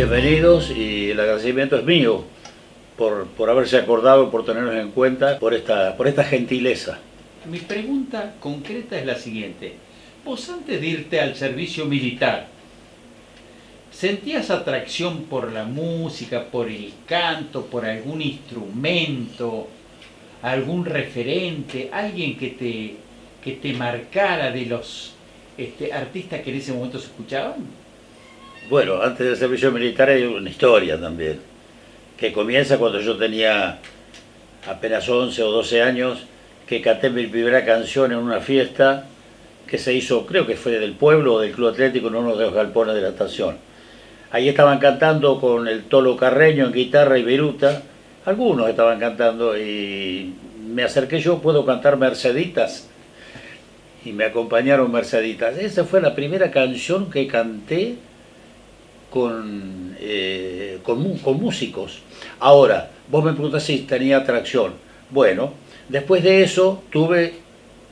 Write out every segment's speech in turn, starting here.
bienvenidos y el agradecimiento es mío por haberse acordado, por tenernos en cuenta, por esta gentileza. Mi pregunta concreta es la siguiente. Vos antes de irte al servicio militar, ¿sentías atracción por la música, por el canto, por algún instrumento, algún referente, alguien que te marcara de los artistas que en ese momento se escuchaban? Bueno, antes del servicio militar hay una historia también, que comienza cuando yo tenía apenas 11 o 12 años, que canté mi primera canción en una fiesta que se hizo, creo que fue del pueblo o del Club Atlético, en uno de los galpones de la estación. Ahí estaban cantando con el Tolo Carreño en guitarra y viruta, algunos estaban cantando y me acerqué yo, ¿puedo cantar Merceditas? Y me acompañaron Merceditas. Esa fue la primera canción que canté con músicos. Ahora, vos me preguntás si tenía atracción. Bueno, después de eso tuve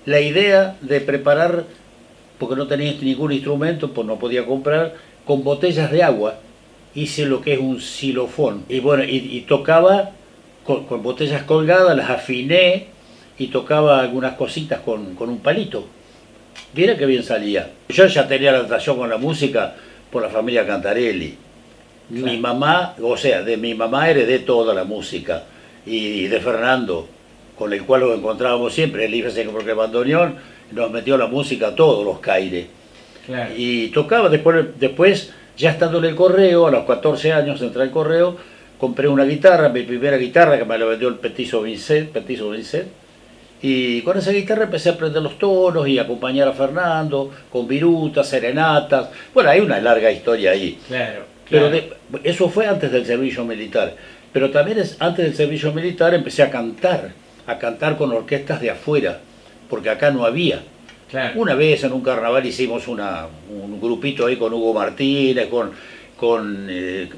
la idea de preparar, porque no tenía ningún instrumento, pues no podía comprar, con botellas de agua. Hice lo que es un xilofón. Y bueno, y tocaba con botellas colgadas, las afiné y tocaba algunas cositas con un palito. Mira qué bien salía. Yo ya tenía la atracción con la música por la familia Cantarelli. Claro. Mi mamá, o sea, de mi mamá heredé toda la música. Y de Fernando, con el cual nos encontrábamos siempre, él iba porque el bandoneón nos metió la música a todos los caires. Claro. Y tocaba después, ya estando en el correo, a los 14 años entré al correo, compré una guitarra, mi primera guitarra que me la vendió el Petiso Vincent. Y con esa guitarra empecé a aprender los tonos y a acompañar a Fernando con virutas, serenatas. Bueno, hay una larga historia ahí. Claro. Pero eso fue antes del servicio militar. Pero también antes del servicio militar empecé a cantar con orquestas de afuera, porque acá no había. Claro. Una vez en un carnaval hicimos un grupito ahí con Hugo Martínez, con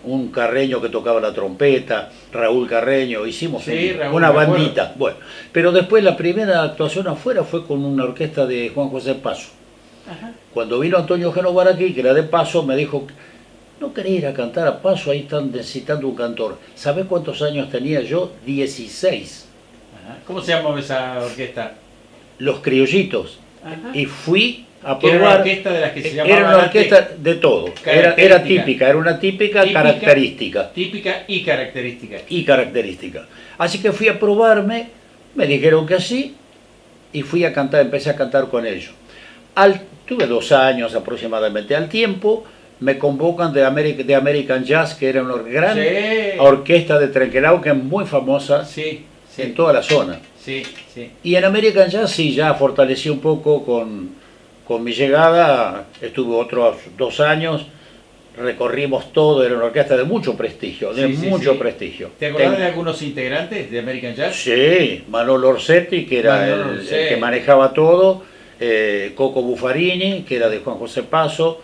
un carreño que tocaba la trompeta, Raúl Carreño, hicimos una bandita. Bueno, pero después la primera actuación afuera fue con una orquesta de Juan José Paso. Ajá. Cuando vino Antonio Génovar aquí, que era de Paso, me dijo, ¿no querés ir a cantar a Paso? Ahí están necesitando un cantor. ¿Sabés cuántos años tenía yo? 16. Ajá. ¿Cómo se llamaba esa orquesta? Los Criollitos. Ajá. Y fui a probar. Era una orquesta de las que se llamaba. Era una orquesta de todo. Era típica, era una típica característica. Típica y característica. Y característica. Así que fui a probarme, me dijeron que sí, y fui a cantar, empecé a cantar con ellos. Tuve 2 años aproximadamente. Al tiempo me convocan de American Jazz, que era una gran orquesta de Trenquelao, que es muy famosa en toda la zona. Sí, sí. Y en American Jazz sí, ya fortalecí un poco con mi llegada, estuve otros 2 años, recorrimos todo, era una orquesta de mucho prestigio, prestigio. ¿Te acordás de algunos integrantes de American Jazz? Sí, Manolo Orsetti, que era el que manejaba todo, Coco Buffarini, que era de Juan José Paso,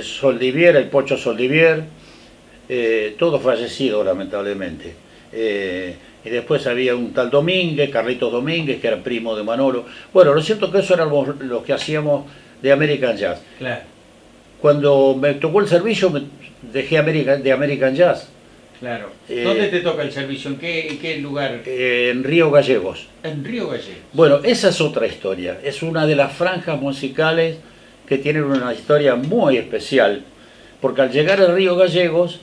Soldivier, el Pocho Soldivier, todos fallecidos lamentablemente. Y después había un tal Domínguez, Carlitos Domínguez, que era primo de Manolo. Bueno, lo cierto es que eso éramos los que hacíamos de American Jazz. Claro. Cuando me tocó el servicio, me dejé de American Jazz. Claro. ¿Dónde te toca el servicio? ¿En qué lugar? En Río Gallegos. En Río Gallegos. Bueno, esa es otra historia. Es una de las franjas musicales que tienen una historia muy especial. Porque al llegar a Río Gallegos,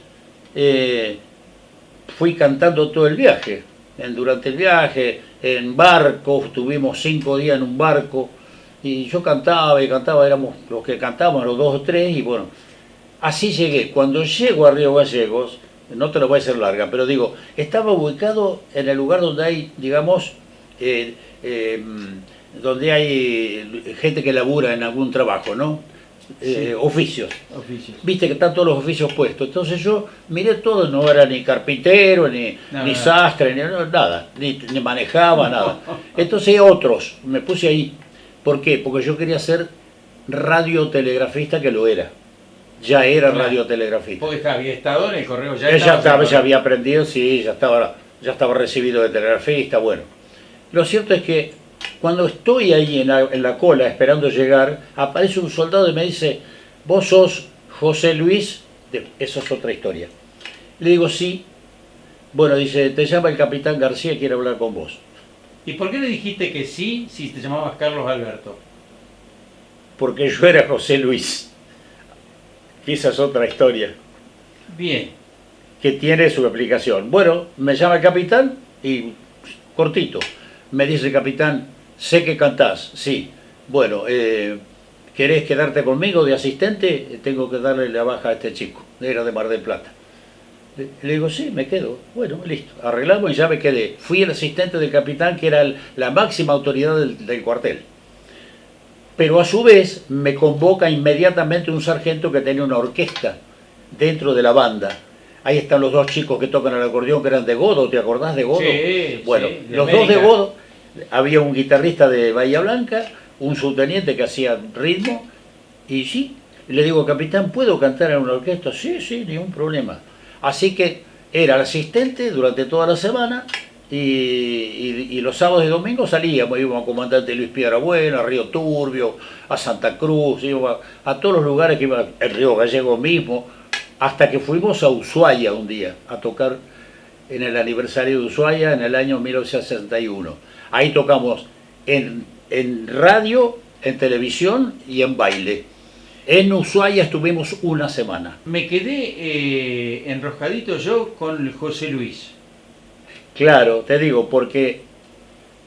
fui cantando todo el viaje. Durante el viaje, en barco, estuvimos 5 días en un barco, y yo cantaba y cantaba, éramos los que cantábamos, los 2 o 3, y bueno, así llegué. Cuando llego a Río Gallegos, no te lo voy a hacer larga, pero digo, estaba ubicado en el lugar donde hay, digamos, donde hay gente que labura en algún trabajo, ¿no? Oficios. Viste que están todos los oficios puestos. Entonces yo miré todo, no era ni carpintero, ni sastre, ni nada, ni manejaba nada. Entonces otros, me puse ahí. ¿Por qué? Porque yo quería ser radiotelegrafista, que lo era. Ya era radiotelegrafista. Porque había estado en el correo, ya había aprendido, sí, ya estaba recibido de telegrafista, bueno. Lo cierto es que cuando estoy ahí en la cola esperando llegar, aparece un soldado y me dice, vos sos José Luis Eso es otra historia. Le digo, sí. Bueno, dice, te llama el capitán García y quiere hablar con vos. ¿Y por qué le dijiste que sí si te llamabas Carlos Alberto? Porque yo era José Luis. Y esa es otra historia Bien. que tiene su explicación. Bueno, me llama el capitán y cortito. Me dice el capitán, sé que cantás, sí. Bueno, ¿querés quedarte conmigo de asistente? Tengo que darle la baja a este chico. Era de Mar del Plata. Le digo, sí, me quedo. Bueno, listo. Arreglamos y ya me quedé. Fui el asistente del capitán, que era la máxima autoridad del cuartel. Pero a su vez me convoca inmediatamente un sargento que tenía una orquesta dentro de la banda. Ahí están los dos chicos que tocan el acordeón, que eran de Godo, ¿te acordás de Godo? Sí, bueno, sí, los América. dos de Godo, había un guitarrista de Bahía Blanca, un subteniente que hacía ritmo, y sí, le digo, capitán, ¿puedo cantar en una orquesta? Sí, sí, ningún problema. Así que era el asistente durante toda la semana, y los sábados y domingos salíamos, íbamos a Comandante Luis Piedrabuena, a Río Turbio, a Santa Cruz, íbamos a todos los lugares que iba, el Río Gallego mismo, hasta que fuimos a Ushuaia un día a tocar en el aniversario de Ushuaia en el año 1961. Ahí tocamos en radio, en televisión y en baile. En Ushuaia estuvimos una semana. Me quedé enroscadito yo con José Luis. Claro, te digo, porque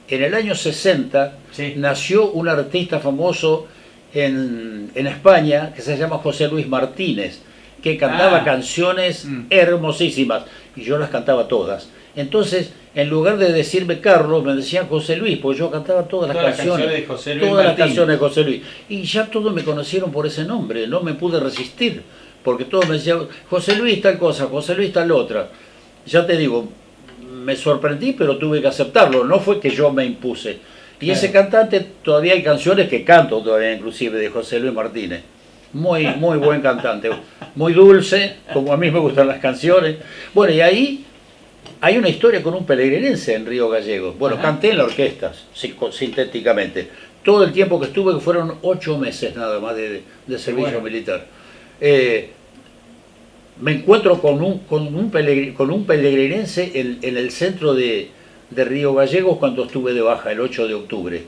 en el año 60 Sí. nació un artista famoso en España que se llama José Luis Martínez, que cantaba canciones hermosísimas y yo las cantaba todas. Entonces, en lugar de decirme Carlos, me decían José Luis, porque yo cantaba todas las canciones de José Luis todas las Martínez. canciones de José Luis. Y ya todos me conocieron por ese nombre, no me pude resistir, porque todos me decían José Luis tal cosa, José Luis tal otra. Ya te digo, me sorprendí, pero tuve que aceptarlo, no fue que yo me impuse. Y Claro. ese cantante, todavía hay canciones que canto todavía, inclusive, de José Luis Martínez. Muy buen cantante, muy dulce, como a mí me gustan las canciones. Bueno, y ahí hay una historia con un pelegrinense en Río Gallegos. Bueno, Ajá. canté en la orquesta, sintéticamente. Todo el tiempo que estuve, que fueron 8 meses nada más de servicio Bueno. militar. Me encuentro con un pelegrinense en el centro de Río Gallegos cuando estuve de baja, el 8 de octubre.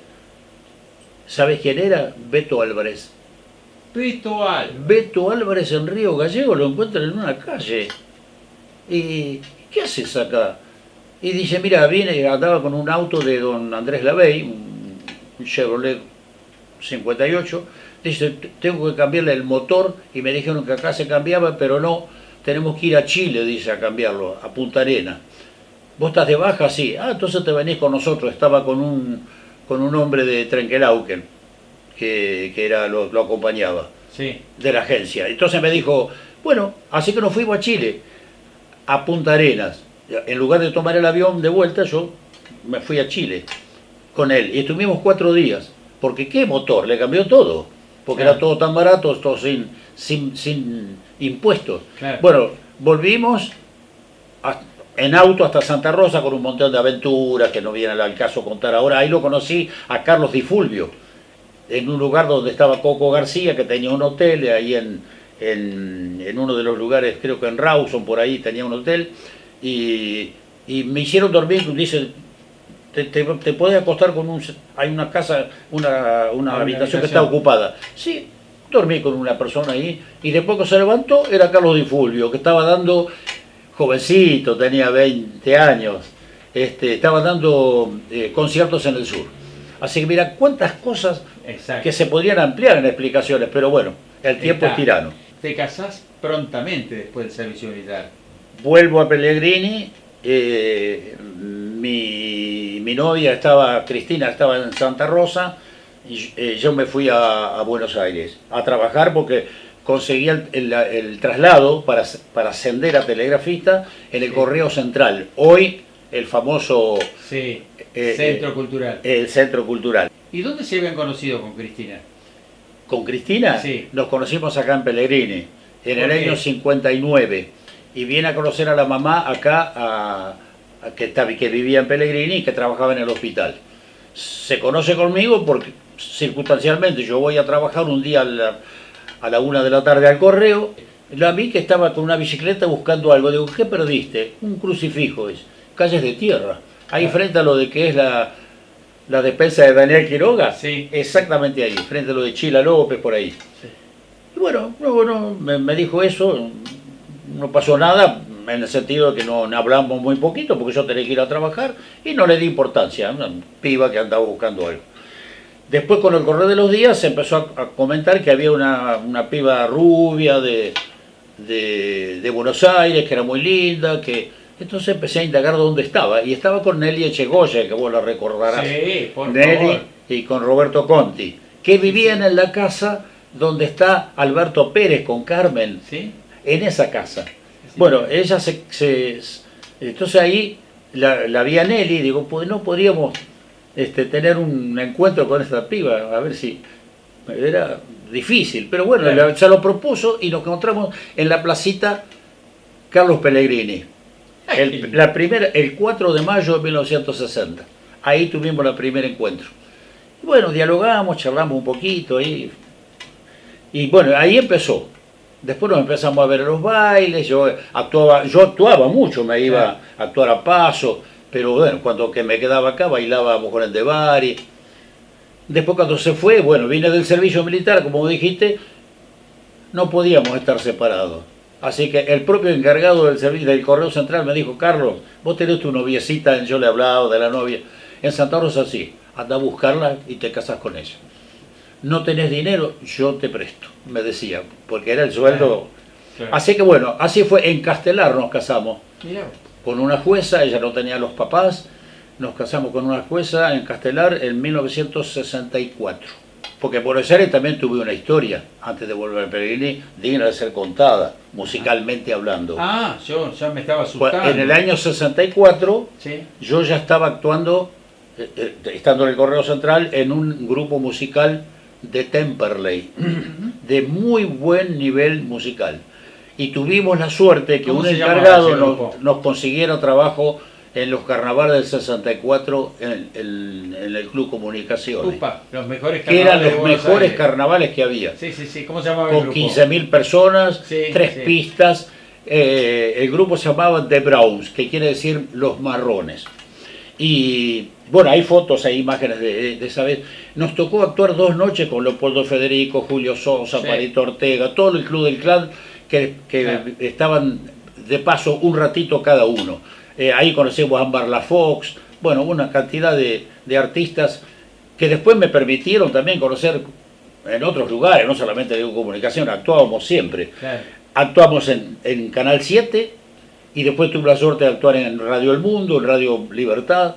¿Sabes quién era? Beto Álvarez. Beto Alba. Beto Álvarez en Río Gallegos, lo encuentran en una calle. ¿Y qué haces acá? Y dice, mira, andaba con un auto de don Andrés Lavey, un Chevrolet 58. Dice, tengo que cambiarle el motor y me dijeron que acá se cambiaba, pero no, tenemos que ir a Chile, dice, a cambiarlo, a Punta Arena. ¿Vos estás de baja? Sí. Ah, entonces te venís con nosotros. Estaba con un hombre de Trenquelauquen, que lo acompañaba, Sí. de la agencia. Entonces me dijo, bueno, así que nos fuimos a Chile, a Punta Arenas. En lugar de tomar el avión de vuelta, yo me fui a Chile con él. Y estuvimos 4 días. Porque ¿qué motor? Le cambió todo. Porque Claro. era todo tan barato, todo sin impuestos. Claro. Bueno, volvimos en auto hasta Santa Rosa con un montón de aventuras que no viene al caso contar ahora. Ahí lo conocí a Carlos Di Fulvio, en un lugar donde estaba Coco García, que tenía un hotel, ahí en uno de los lugares, creo que en Rawson, por ahí tenía un hotel, y me hicieron dormir, dice, te puedes acostar con hay una casa, una habitación que está ocupada. Sí, dormí con una persona ahí, y después que se levantó era Carlos Di Fulvio, que estaba dando, jovencito, tenía 20 años, estaba dando conciertos en el sur. Así que mira cuántas cosas Exacto. que se podrían ampliar en explicaciones, pero bueno, el tiempo es tirano. Te casás prontamente después del servicio militar. Vuelvo a Pellegrini, mi novia Cristina estaba en Santa Rosa, y yo me fui a Buenos Aires a trabajar porque conseguía el traslado para ascender a telegrafista en el Correo Central, hoy el famoso Sí, Centro Cultural. el Centro Cultural. ¿Y dónde se habían conocido con Cristina? Con Cristina Sí. nos conocimos acá en Pellegrini, en el ¿Por qué? año 59, y viene a conocer a la mamá acá, que vivía en Pellegrini y que trabajaba en el hospital. Se conoce conmigo porque circunstancialmente yo voy a trabajar un día a la 1 de la tarde al correo, La vi que estaba con una bicicleta buscando algo. Digo, ¿qué perdiste? Un crucifijo, es. Calles de tierra. Ahí frente a lo de que es la despensa de Daniel Quiroga. Sí. Exactamente ahí, frente a lo de Chila López, por ahí. Sí. Y bueno, me dijo eso. No pasó nada, en el sentido de que no hablamos muy poquito, porque yo tenía que ir a trabajar y no le di importancia. Una piba que andaba buscando algo. Después, con el correr de los días, se empezó a comentar que había una piba rubia de Buenos Aires, que era muy linda, que entonces empecé a indagar dónde estaba. Y estaba con Nelly Echegoyen, que vos la recordarás. Sí, por Nelly favor. y con Roberto Conti, que vivían en la casa donde está Alberto Pérez con Carmen, ¿Sí? en esa casa. Sí. Bueno, ella entonces ahí la vi a Nelly y digo, pues no podríamos tener un encuentro con esta piba, a ver si era difícil, pero bueno, Claro. se lo propuso y nos encontramos en la placita Carlos Pellegrini, Ay, el 4 de mayo de 1960. Ahí tuvimos el primer encuentro. Y bueno, dialogamos, charlamos un poquito ahí. Y bueno, ahí empezó. Después nos empezamos a ver en los bailes, yo actuaba mucho, me iba a actuar a paso, pero bueno, cuando que me quedaba acá bailábamos con el de Bari. Después cuando se fue, bueno, vine del servicio militar, como dijiste, no podíamos estar separados. Así que el propio encargado del servicio del Correo Central me dijo, Carlos, vos tenés tu noviecita, yo le he hablado de la novia, en Santa Rosa, sí, anda a buscarla y te casas con ella. No tenés dinero, yo te presto, me decía, porque era el sueldo. Claro. Así que bueno, así fue, en Castelar nos casamos, Mirá. con una jueza, ella no tenía los papás, nos casamos con una jueza en Castelar en 1964. Porque en Buenos Aires también tuve una historia, antes de volver a Pellegrini, digna de ser contada, musicalmente hablando. Ah, yo ya me estaba asustando. En el año 64 Sí. yo ya estaba actuando, estando en el Correo Central, en un grupo musical de Temperley, de muy buen nivel musical. Y tuvimos la suerte que ¿Cómo un se llamaba encargado ese grupo? nos consiguiera trabajo en los carnavales del 64 en el Club Comunicaciones, Upa, los mejores que eran carnavales de los Buenos mejores Aires carnavales que había, Sí, sí, sí. ¿Cómo se llamaba el con grupo? 15.000 personas, Sí, 3 sí. pistas. El grupo se llamaba The Browns, que quiere decir los marrones. Y bueno, hay fotos, hay imágenes de esa vez. Nos tocó actuar 2 noches con Leopoldo Federico, Julio Sosa, Sí. Parito Ortega, todo el Club del Clan, que Claro. estaban de paso un ratito cada uno. Ahí conocimos a Ámbar La Fox, bueno, una cantidad de artistas que después me permitieron también conocer en otros lugares, no solamente de comunicación, actuábamos siempre. Claro. Actuamos en Canal 7 y después tuve la suerte de actuar en Radio El Mundo, en Radio Libertad,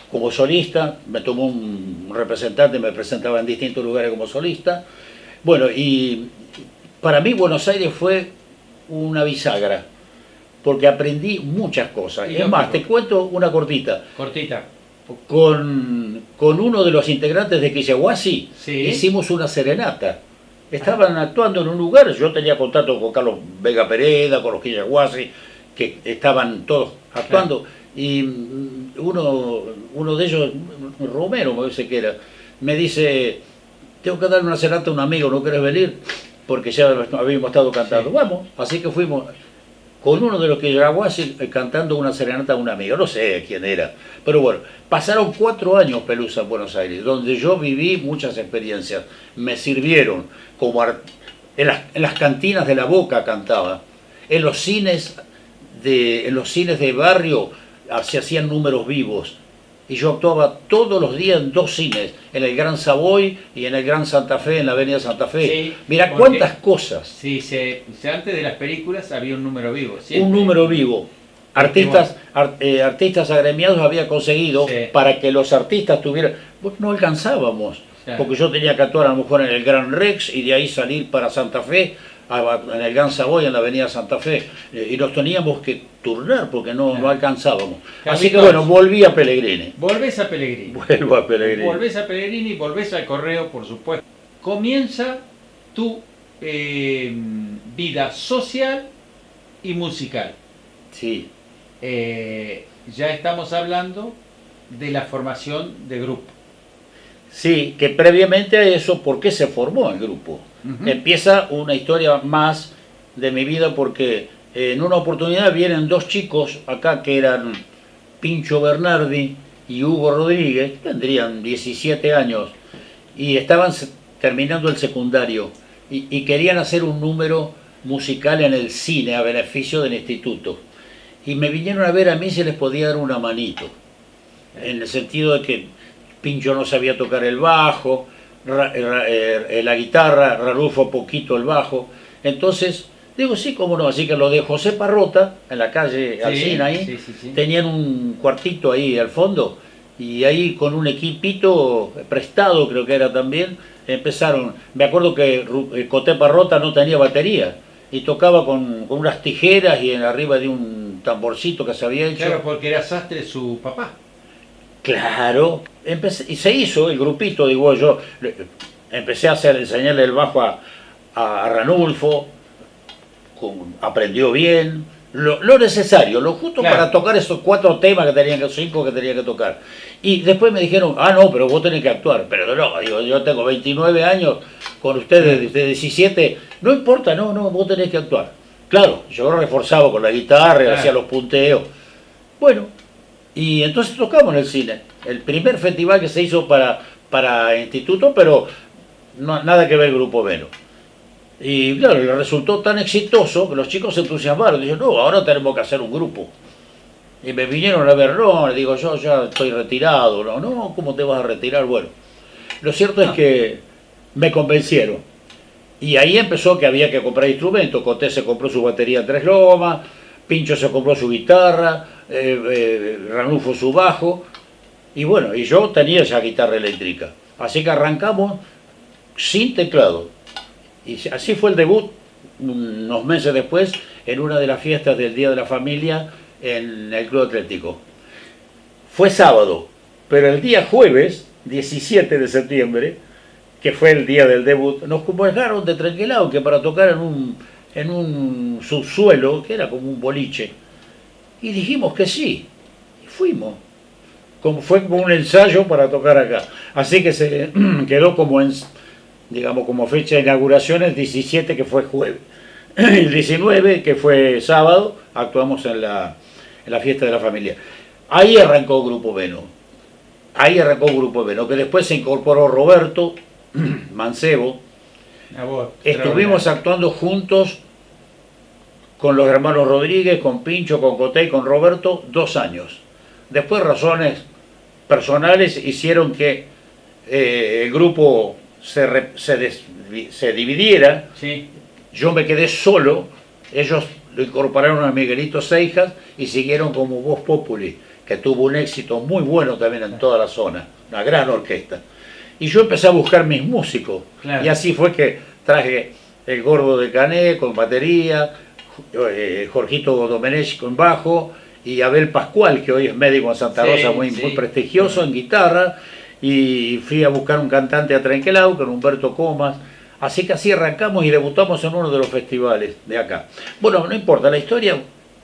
como solista. Me tomó un representante, me presentaba en distintos lugares como solista. Bueno, y para mí Buenos Aires fue una bisagra, porque aprendí muchas cosas. Y Es más, lógico. te cuento una cortita. Cortita. Con uno de los integrantes de Quillahuasi Sí. hicimos una serenata. Estaban actuando en un lugar, yo tenía contacto con Carlos Vega Pereda, con los Quillahuasi, que estaban todos actuando, y uno de ellos, Romero me parece que era, me dice, tengo que darle una serenata a un amigo, ¿no querés venir? Porque ya habíamos estado cantando. Sí. Vamos, así que fuimos con uno de los Quillahuasi cantando una serenata a un amigo, no sé quién era, pero bueno, pasaron 4 años Pelusa en Buenos Aires, donde yo viví muchas experiencias, me sirvieron como en las cantinas de La Boca cantaba, en los cines de barrio se hacían números vivos, y yo actuaba todos los días en 2 cines, en el Gran Savoy y en el Gran Santa Fe, en la Avenida Santa Fe. Sí, Mirá porque- cuántas cosas. Sí, antes de las películas había un número vivo. Siempre. Un número vivo. Artistas agremiados había conseguido Sí. para que los artistas tuvieran. Pues no alcanzábamos, Claro. porque yo tenía que actuar a lo mejor en el Gran Rex y de ahí salir para Santa Fe, en el Gran Savoy, en la Avenida Santa Fe, y nos teníamos que turnar porque no Claro. alcanzábamos. Así que Carlitos. bueno, volví a Pellegrini. Volvés a Pellegrini. Vuelvo a Pellegrini. Volvés a Pellegrini, volvés al correo, por supuesto. Comienza tu vida social y musical. Sí, Ya estamos hablando de la formación de grupo. sí, que previamente a eso, ¿por qué se formó el grupo? Ujú. Empieza una historia más de mi vida porque en una oportunidad vienen dos chicos acá que eran Pincho Bernardi y Hugo Rodríguez, que tendrían 17 años, y estaban terminando el secundario y querían hacer un número musical en el cine a beneficio del instituto. Y me vinieron a ver a mí si les podía dar una manito, en el sentido de que Pincho no sabía tocar el bajo, la guitarra, Rarufo poquito el bajo. Entonces, digo, sí, cómo no. Así que lo de José Parrota, en la calle Alsina, ahí, tenían un cuartito ahí al fondo, y ahí con un equipito prestado, creo que era también, empezaron. Me acuerdo que Coté Parrota no tenía batería, y tocaba con unas tijeras y arriba de un tamborcito que se había hecho. Claro, porque era sastre su papá. Claro, y se hizo el grupito, digo yo, empecé a enseñarle el bajo a Ranulfo, aprendió bien, lo necesario, lo justo, claro, para tocar esos 4 temas que tenían que, 5 que tenía que tocar. Y después me dijeron, no, pero vos tenés que actuar. Pero no, digo, yo tengo 29 años, con ustedes de 17, no importa, no, vos tenés que actuar. Claro, yo reforzaba con la guitarra, claro, hacía los punteos. Bueno, y entonces tocamos en el cine. El primer festival que se hizo para instituto, pero no, nada que ver el Grupo Venus. Y claro, le resultó tan exitoso que los chicos se entusiasmaron. Dijeron, no, ahora tenemos que hacer un grupo. Y me vinieron a ver, no, le digo, yo ya estoy retirado. No, ¿cómo te vas a retirar? Bueno, lo cierto es que me convencieron. Y ahí empezó que había que comprar instrumentos. Coté se compró su batería en Tres Lomas, Pincho se compró su guitarra, Ranulfo su bajo. Y bueno, y yo tenía esa guitarra eléctrica. Así que arrancamos sin teclado. Y así fue el debut, unos meses después, en una de las fiestas del Día de la Familia en el Club Atlético. Fue sábado, pero el día jueves, 17 de septiembre, que fue el día del debut, nos convocaron de Trenquelao, que para tocar en un subsuelo, que era como un boliche. Y dijimos que sí, y fuimos. Fue como un ensayo para tocar acá. Así que se quedó como como fecha de inauguración el 17, que fue jueves. El 19, que fue sábado, actuamos en la fiesta de la familia. Ahí arrancó Grupo Venus. Que después se incorporó Roberto Mancebo. Estuvimos actuando juntos con los hermanos Rodríguez, con Pincho, con Coté y con Roberto 2 años. Después razones personales hicieron que el grupo se dividiera. Sí. Yo me quedé solo, ellos lo incorporaron a Miguelito Seijas y siguieron como Voz Populi, que tuvo un éxito muy bueno también en toda la zona, una gran orquesta. Y yo empecé a buscar mis músicos, claro, y así fue que traje el Gordo de Cané con batería, Jorgito Domenech con bajo, y Abel Pascual, que hoy es médico en Santa Rosa, muy prestigioso, en guitarra. Y fui a buscar un cantante a Trenquelao con Humberto Comas. Así que así arrancamos y debutamos en uno de los festivales de acá. Bueno, no importa, la historia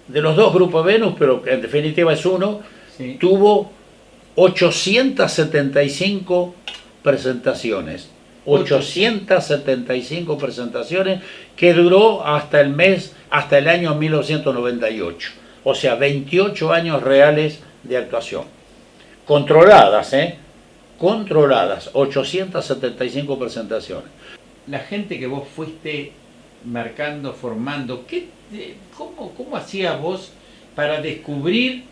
de los dos Grupos Venus, pero en definitiva es uno, tuvo 875 presentaciones. 875 presentaciones, que duró hasta el año 1998. O sea, 28 años reales de actuación. Controladas, controladas, 875 presentaciones. La gente que vos fuiste marcando, formando, ¿cómo hacías vos para descubrir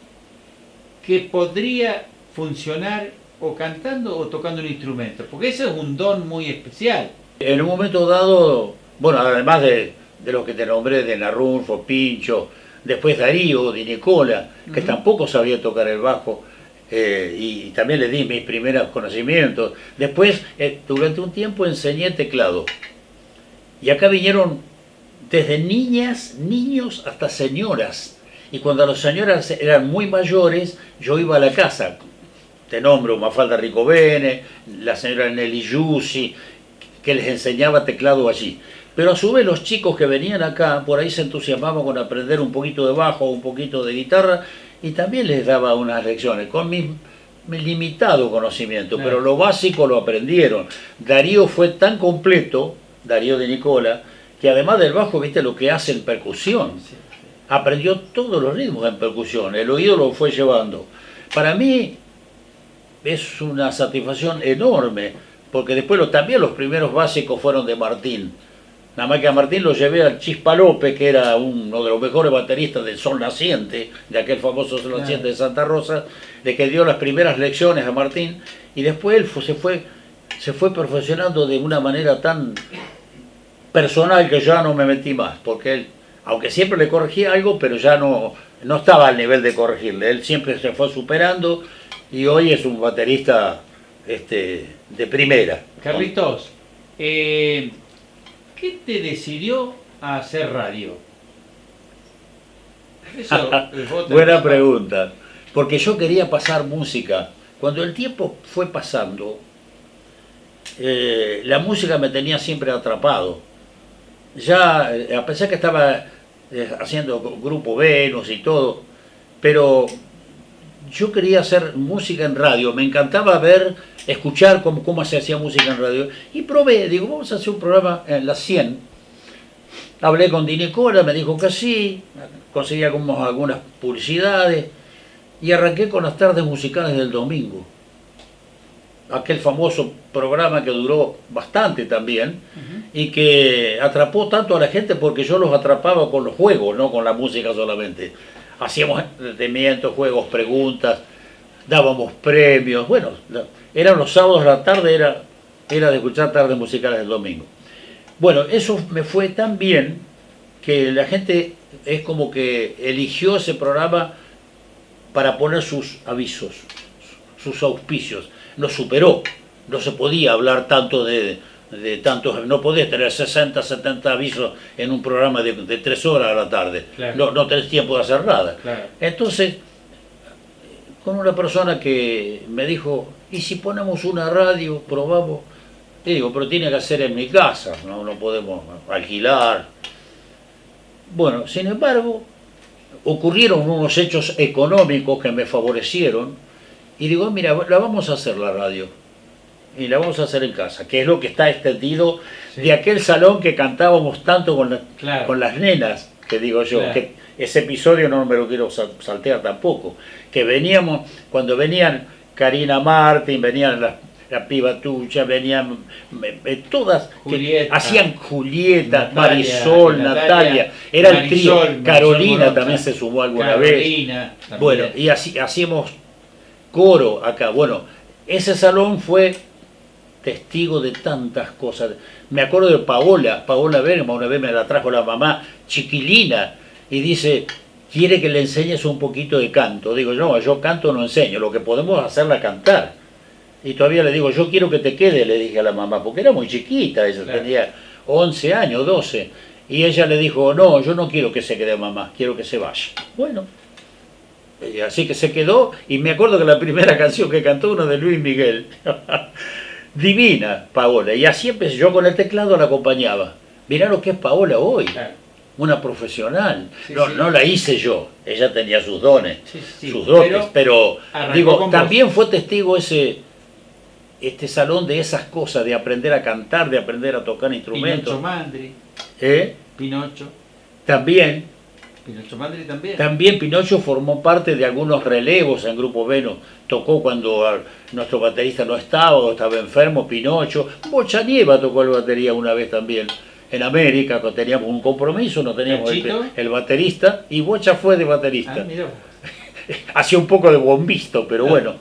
que podría funcionar o cantando o tocando un instrumento? Porque ese es un don muy especial. En un momento dado, bueno, además de los que te nombré, de Narrulfo, Pincho, después Darío, Di Nicola, que tampoco sabía tocar el bajo, y también le di mis primeros conocimientos. Después, durante un tiempo enseñé teclado. Y acá vinieron desde niñas, niños, hasta señoras. Y cuando las señoras eran muy mayores, yo iba a la casa. Te nombro Mafalda Ricovene, la señora Nelly Giussi, que les enseñaba teclado allí. Pero a su vez los chicos que venían acá, por ahí se entusiasmaban con aprender un poquito de bajo, un poquito de guitarra, y también les daba unas lecciones, con mi limitado conocimiento, pero lo básico lo aprendieron. Darío fue tan completo, Darío de Nicola, que además del bajo, viste lo que hace en percusión. Sí, sí. Aprendió todos los ritmos en percusión, el oído lo fue llevando. Para mí es una satisfacción enorme, porque después también los primeros básicos fueron de Martín. Nada más que a Martín lo llevé al Chispa López, que era uno de los mejores bateristas del Sol Naciente, de aquel famoso Sol Naciente de Santa Rosa, de que dio las primeras lecciones a Martín, y después él se fue perfeccionando de una manera tan personal que ya no me metí más, porque él, aunque siempre le corregía algo, pero ya no estaba al nivel de corregirle, él siempre se fue superando, y hoy es un baterista de primera. Carlitos, ¿qué te decidió a hacer radio? Eso, Buena pregunta, porque yo quería pasar música. Cuando el tiempo fue pasando, la música me tenía siempre atrapado. Ya, a pesar que estaba haciendo Grupo Venus y todo, pero yo quería hacer música en radio, me encantaba escuchar cómo se hacía música en radio, y probé, digo, vamos a hacer un programa en las 100. Hablé con Dinicola, me dijo que sí, conseguí algunas publicidades, y arranqué con las tardes musicales del domingo. Aquel famoso programa que duró bastante también, y que atrapó tanto a la gente porque yo los atrapaba con los juegos, no con la música solamente. Hacíamos entretenimientos, juegos, preguntas, dábamos premios. Bueno, eran los sábados a la tarde, era de escuchar tardes musicales del domingo. Bueno, eso me fue tan bien que la gente es como que eligió ese programa para poner sus avisos, sus auspicios. Nos superó, no se podía hablar tanto de tantos, no podés tener 60, 70 avisos en un programa de 3 horas a la tarde, claro. No tenés tiempo de hacer nada. Claro. Entonces, con una persona que me dijo, ¿y si ponemos una radio, probamos? Y digo, pero tiene que ser en mi casa, no podemos alquilar. Bueno, sin embargo, ocurrieron unos hechos económicos que me favorecieron, y digo, mira, la vamos a hacer la radio. Y la vamos a hacer en casa, que es lo que está extendido de aquel salón que cantábamos tanto con las nenas, que digo yo, que ese episodio no me lo quiero saltear tampoco, que veníamos, cuando venían Karina Martín, venían la piba Tucha, venían todas, Julieta, que hacían Julieta, Natalia, Marisol, Natalia, era el trío, Carolina Marisol, también se sumó alguna Carolina, vez. Bueno, y así hacíamos coro acá. Bueno, ese salón fue testigo de tantas cosas. Me acuerdo de Paola Bergman, una vez me la trajo la mamá chiquilina y dice, quiere que le enseñes un poquito de canto. Digo, no, yo canto no enseño, lo que podemos hacerla cantar. Y todavía le digo, yo quiero que te quede, le dije a la mamá, porque era muy chiquita, ella tenía 11 años, 12. Y ella le dijo, no, yo no quiero que se quede mamá, quiero que se vaya. Bueno, así que se quedó, y me acuerdo que la primera canción que cantó una de Luis Miguel. Divina Paola, y así empecé, yo con el teclado la acompañaba. Mirá lo que es Paola hoy, una profesional. Sí, no la hice yo, ella tenía sus dones, sus dotes, pero digo, también fue testigo este salón de esas cosas, de aprender a cantar, de aprender a tocar instrumentos. Pinocho Mandri. Pinocho. También. Pinocho Mandri también. También Pinocho formó parte de algunos relevos en Grupo Venus. Tocó cuando nuestro baterista no estaba o estaba enfermo, Pinocho. Bocha Nieva tocó la batería una vez también. En América, cuando teníamos un compromiso, no teníamos el baterista, y Bocha fue de baterista. Ah, mirá. Hacía un poco de bombisto, pero bueno.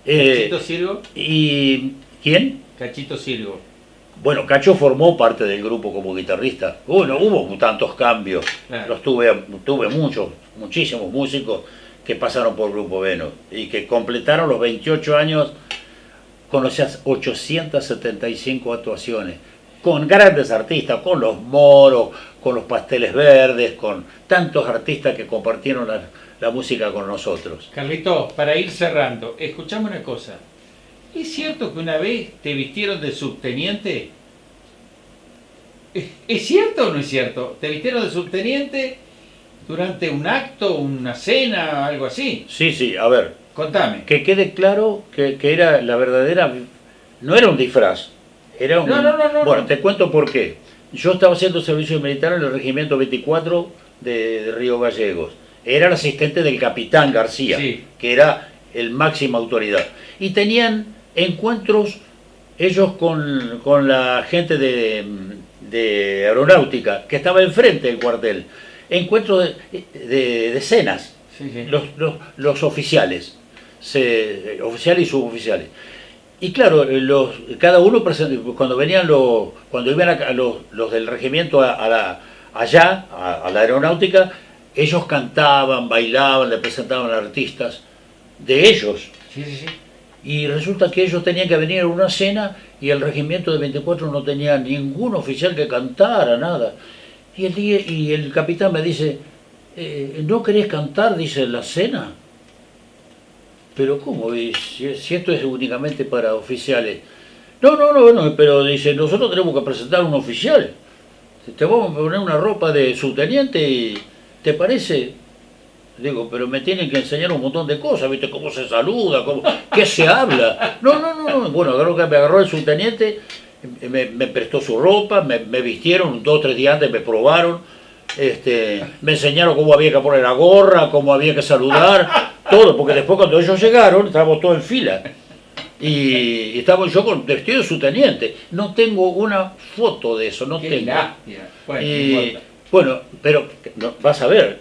¿Cachito Sirgo? ¿Y quién? Cachito Sirgo. Bueno, Cacho formó parte del grupo como guitarrista. Bueno, hubo tantos cambios. Los tuve muchísimos músicos que pasaron por Grupo Venus y que completaron los 28 años con esas 875 actuaciones, con grandes artistas, con los Moros, con los Pasteles Verdes, con tantos artistas que compartieron la música con nosotros. Carlitos, para ir cerrando, escuchame una cosa. ¿Es cierto que una vez te vistieron de subteniente? ¿Es cierto o no es cierto? ¿Te vistieron de subteniente durante un acto, una cena, algo así? Sí, a ver. Contame. Que quede claro que era la verdadera... No era un disfraz. Era un... No. Bueno, te cuento por qué. Yo estaba haciendo servicio militar en el Regimiento 24 de Río Gallegos. Era el asistente del capitán García, Sí. que era el máxima autoridad. Y tenían encuentros ellos con la gente de aeronáutica, que estaba enfrente del cuartel. Encuentros de cenas, Sí, sí. los oficiales, oficiales y suboficiales. Y claro, cada uno cuando venían cuando iban los del regimiento allá, a la aeronáutica, ellos cantaban, bailaban, le presentaban artistas de ellos. Sí, sí, sí. Y resulta que ellos tenían que venir a una cena y el regimiento de 24 no tenía ningún oficial que cantara, nada. Y el capitán me dice, ¿no querés cantar? Dice, en la cena. Pero ¿cómo? Y si esto es únicamente para oficiales. No, pero dice, nosotros tenemos que presentar un oficial. Te vamos a poner una ropa de subteniente y ¿te parece? Digo, pero me tienen que enseñar un montón de cosas, ¿viste? Cómo se saluda, qué se habla. No. Bueno, me agarró el subteniente, me prestó su ropa, me vistieron 2 o 3 días antes, me probaron, me enseñaron cómo había que poner la gorra, cómo había que saludar, todo, porque después cuando ellos llegaron, estábamos todos en fila. Y estaba yo con vestido de subteniente. No tengo una foto de eso, no Qué tengo. lástima. Bueno, no Y, importa. bueno, pero vas a ver,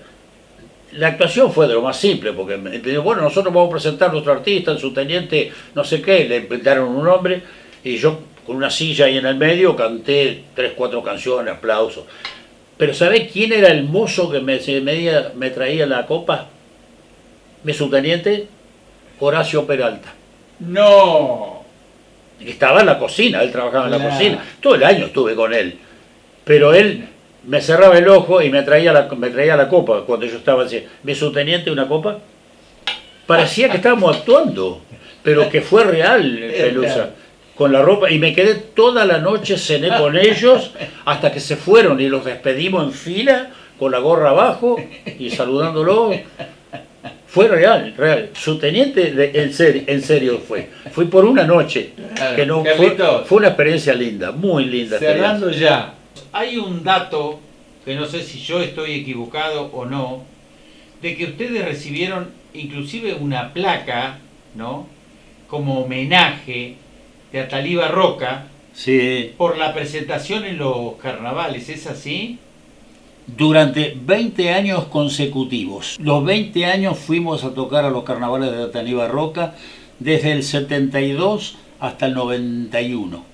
la actuación fue de lo más simple, porque me dijo, bueno, nosotros vamos a presentar a nuestro artista, el subteniente, no sé qué, le inventaron un nombre, y yo con una silla ahí en el medio canté 3, 4 canciones, aplausos. Pero ¿sabés quién era el mozo que me traía la copa? Mi subteniente, Horacio Peralta. No. Estaba en la cocina, él trabajaba en la Claro. cocina, todo el año estuve con él, pero él me cerraba el ojo y me traía la copa cuando yo estaba así, mi subteniente una copa, parecía que estábamos actuando, pero que fue real, Pelusa, con la ropa, y me quedé toda la noche, cené con ellos, hasta que se fueron y los despedimos en fila, con la gorra abajo y saludándolos. Fue real. Subteniente, en serio fue. Fui por una noche. Claro. Que no, Carlitos, fue una experiencia linda, muy linda. cerrando ya, hay un dato que no sé si yo estoy equivocado o no, de que ustedes recibieron inclusive una placa, ¿no? Como homenaje de Ataliba Roca Sí. por la presentación en los carnavales, ¿es así? Durante 20 años consecutivos. Los 20 años fuimos a tocar a los carnavales de Ataliba Roca, desde el 72 hasta el 91.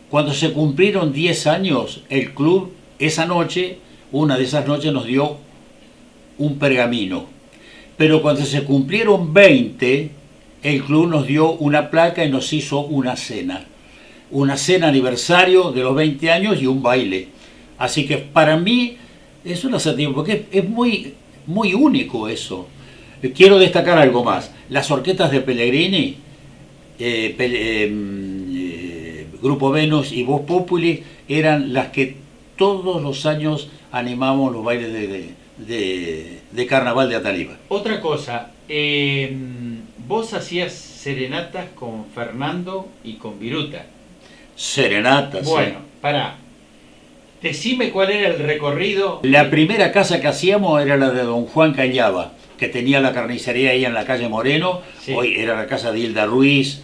Cuando se cumplieron 10 años, el club, esa noche, una de esas noches nos dio un pergamino. Pero cuando se cumplieron 20, el club nos dio una placa y nos hizo una cena. Una cena aniversario de los 20 años y un baile. Así que para mí es una satisfacción, porque es muy, muy único eso. Quiero destacar algo más. Las orquestas de Pellegrini, Grupo Venus y Voz Populi, eran las que todos los años animamos los bailes de carnaval de Ataliba. Otra cosa, vos hacías serenatas con Fernando y con Viruta. Serenatas. Bueno, pará. Decime cuál era el recorrido. Sí. La primera casa que hacíamos era la de don Juan Callaba, que tenía la carnicería ahí en la calle Moreno. Sí. Hoy era la casa de Hilda Ruiz,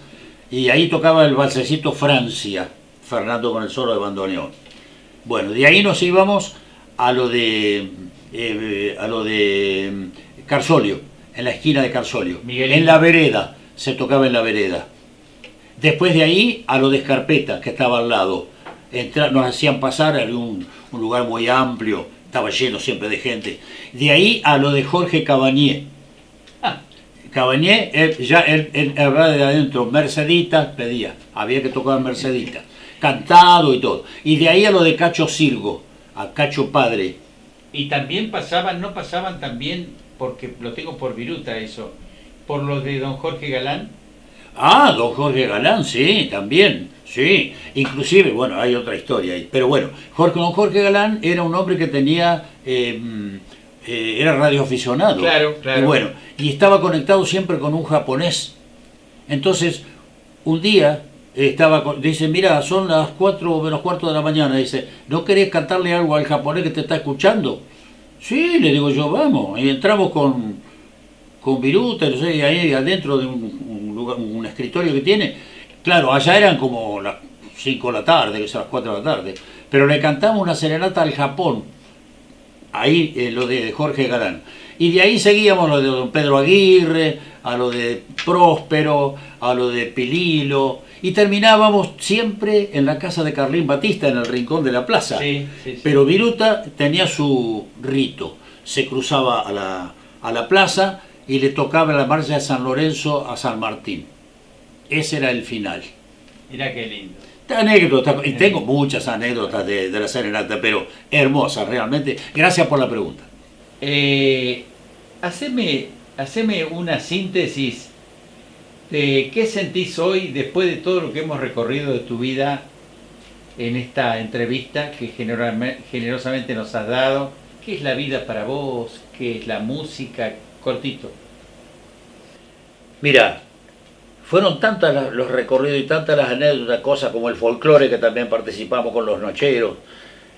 y ahí tocaba el balsecito Francia, Fernando con el solo de bandoneón. Bueno, de ahí nos íbamos a lo de Carsolio, en la esquina de Carsolio. Miguelito. En la vereda, se tocaba en la vereda. Después de ahí a lo de Escarpeta, que estaba al lado. Nos hacían pasar, era un lugar muy amplio, estaba lleno siempre de gente. De ahí a lo de Jorge Cabañé. Cabañé, él hablaba de adentro, Mercedita, pedía, había que tocar Mercedita, cantado y todo. Y de ahí a lo de Cacho Sirgo, a Cacho Padre. Y también no pasaban también, porque lo tengo por Viruta eso, por lo de don Jorge Galán. Ah, don Jorge Galán, sí, también, sí. Inclusive, bueno, hay otra historia ahí. Pero bueno, don Jorge Galán era un hombre que tenía, era radioaficionado. Claro, claro. Y bueno, y estaba conectado siempre con un japonés. Entonces, un día dice, mira, son las 4 menos cuarto de la mañana, dice, ¿no querés cantarle algo al japonés que te está escuchando? Sí, le digo yo, vamos, y entramos con Viruta, no sé, y ahí adentro de un escritorio que tiene, claro, allá eran como las 5 de la tarde, que son las 4 de la tarde, pero le cantamos una serenata al Japón, ahí lo de Jorge Galán. Y de ahí seguíamos lo de don Pedro Aguirre, a lo de Próspero, a lo de Pililo, y terminábamos siempre en la casa de Carlín Batista, en el rincón de la plaza. Sí, sí, sí. Pero Viruta tenía su rito, se cruzaba a la plaza y le tocaba la marcha de San Lorenzo a San Martín. Ese era el final. Mirá qué lindo. Anécdotas, y tengo muchas anécdotas de la serenata, pero hermosas realmente. Gracias por la pregunta. Haceme una síntesis de qué sentís hoy después de todo lo que hemos recorrido de tu vida en esta entrevista que generosamente nos has dado. ¿Qué es la vida para vos? ¿Qué es la música? Cortito. Mira, fueron tantas los recorridos y tantas las anécdotas, cosas como el folclore que también participamos con los nocheros,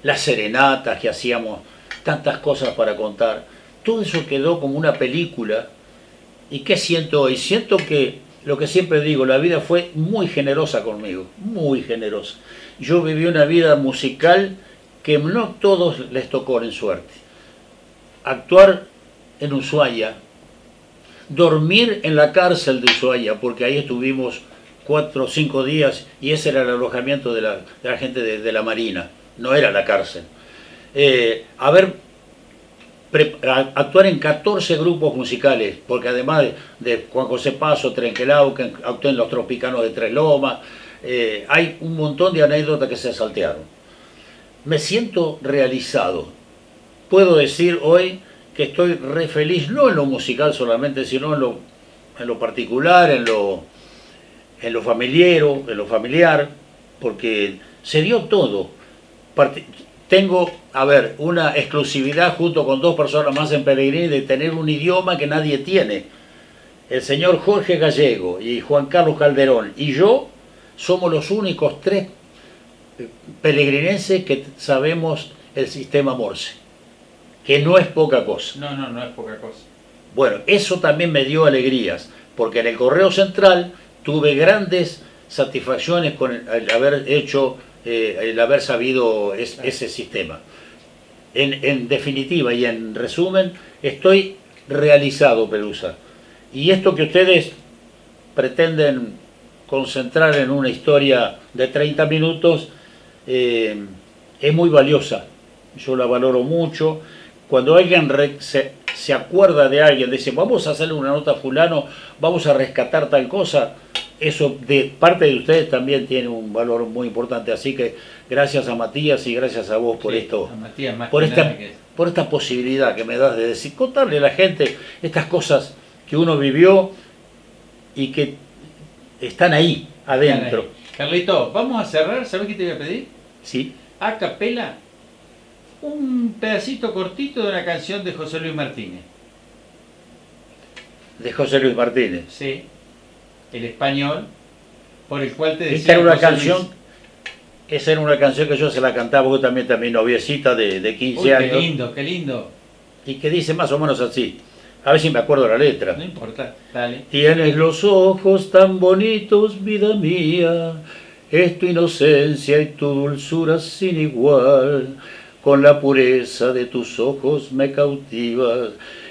las serenatas que hacíamos, tantas cosas para contar. Todo eso quedó como una película. ¿Y qué siento hoy? Siento que, lo que siempre digo, la vida fue muy generosa conmigo, muy generosa. Yo viví una vida musical que no todos les tocó en suerte. Actuar en Ushuaia, dormir en la cárcel de Ushuaia, porque ahí estuvimos 4 o 5 días y ese era el alojamiento de la gente de la Marina, no era la cárcel. Actuar en 14 grupos musicales, porque además de Juan José Paso, Trenquelau, que actué en los Tropicanos de Tres Lomas, hay un montón de anécdotas que se saltearon. Me siento realizado. Puedo decir hoy que estoy re feliz, no en lo musical solamente, sino en lo particular, en lo familiar, porque se dio todo. Tengo, una exclusividad junto con 2 personas más en Pellegrini de tener un idioma que nadie tiene. El señor Jorge Gallego y Juan Carlos Calderón y yo somos los únicos 3 pelegrinenses que sabemos el sistema Morse, que no es poca cosa. No es poca cosa. Bueno, eso también me dio alegrías, porque en el Correo Central tuve grandes satisfacciones con el haber hecho, el haber sabido ese sistema. En definitiva y en resumen, estoy realizado, Pelusa. Y esto que ustedes pretenden concentrar en una historia de 30 minutos es muy valiosa. Yo la valoro mucho. Cuando alguien se acuerda de alguien, dice, vamos a hacerle una nota a fulano, vamos a rescatar tal cosa, eso de parte de ustedes también tiene un valor muy importante. Así que gracias a Matías y gracias a vos por esto, a Matías, más por esta posibilidad que me das de decir, contarle a la gente estas cosas que uno vivió y que están ahí, adentro. Carlito, vamos a cerrar. ¿Sabés qué te voy a pedir? Sí. A capela, un pedacito cortito de una canción de José Luis Martínez. De José Luis Martínez. Sí, el español, por el cual te decía. Esta era una José canción, Luis. esa era una canción que yo se la cantaba justamente a mi noviecita de 15 años. Qué lindo, qué lindo. Y que dice más o menos así. A ver si me acuerdo la letra. No importa, dale. Tienes los ojos tan bonitos, vida mía, es tu inocencia y tu dulzura sin igual. Con la pureza de tus ojos me cautivas,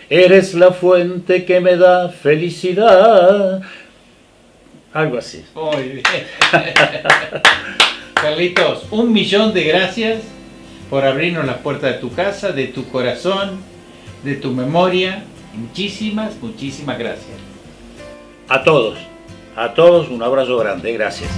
eres la fuente que me da felicidad. Algo así. Muy bien. Carlitos, 1.000.000 de gracias por abrirnos las puertas de tu casa, de tu corazón, de tu memoria. Muchísimas gracias. A todos un abrazo grande, gracias.